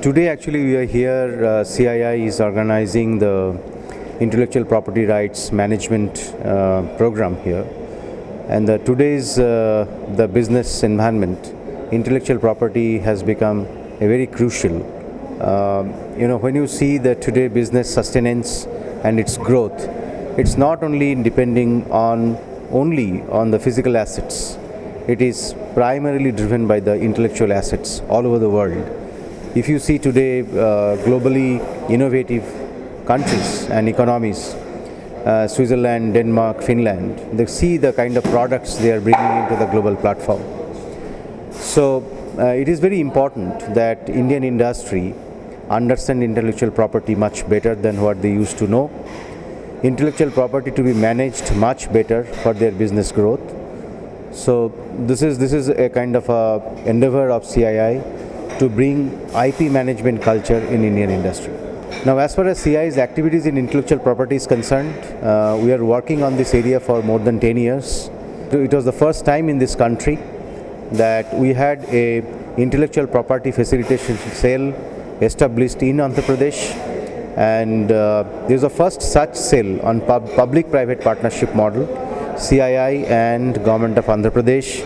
Today actually we are here, CII is organizing the intellectual property rights management program here, and today's the business environment, intellectual property has become a very crucial. When you see that today business sustenance and its growth, it's not only depending only on the physical assets, it is primarily driven by the intellectual assets all over the world. If you see today globally innovative countries and economies, Switzerland, Denmark, Finland, they see the kind of products they are bringing into the global platform. So it is very important that Indian industry understand intellectual property much better than what they used to know. Intellectual property to be managed much better for their business growth. So this is a kind of a endeavor of CII to bring IP management culture in Indian industry. Now, as far as CII's activities in intellectual property is concerned, we are working on this area for more than 10 years. It was the first time in this country that we had a intellectual property facilitation cell established in Andhra Pradesh, and there is a first such cell on public-private partnership model. CII and Government of Andhra Pradesh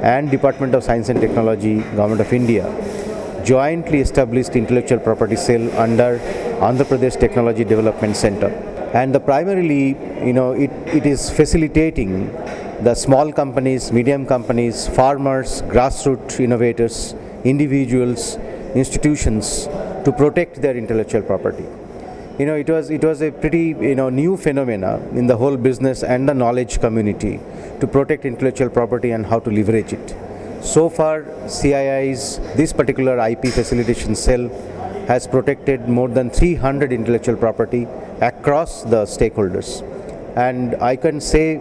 and Department of Science and Technology, Government of India jointly established intellectual property cell under Andhra Pradesh Technology Development Center. And primarily, it is facilitating the small companies, medium companies, farmers, grassroots innovators, individuals, institutions to protect their intellectual property. It was a pretty new phenomena in the whole business and the knowledge community to protect intellectual property and how to leverage it. So far, CII's this particular IP facilitation cell has protected more than 300 intellectual property across the stakeholders, and I can say,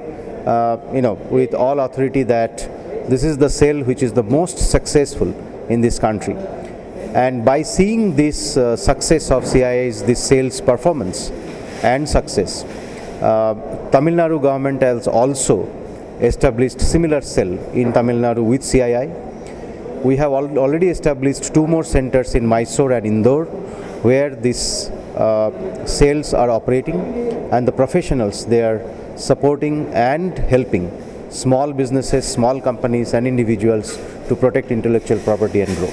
with all authority that this is the cell which is the most successful in this country. And by seeing this success of CII's this sales performance and success, Tamil Nadu government has also established similar cell in Tamil Nadu with CII. We have already established 2 more centers in Mysore and Indore where these cells are operating, and the professionals they are supporting and helping small businesses, small companies and individuals to protect intellectual property and grow.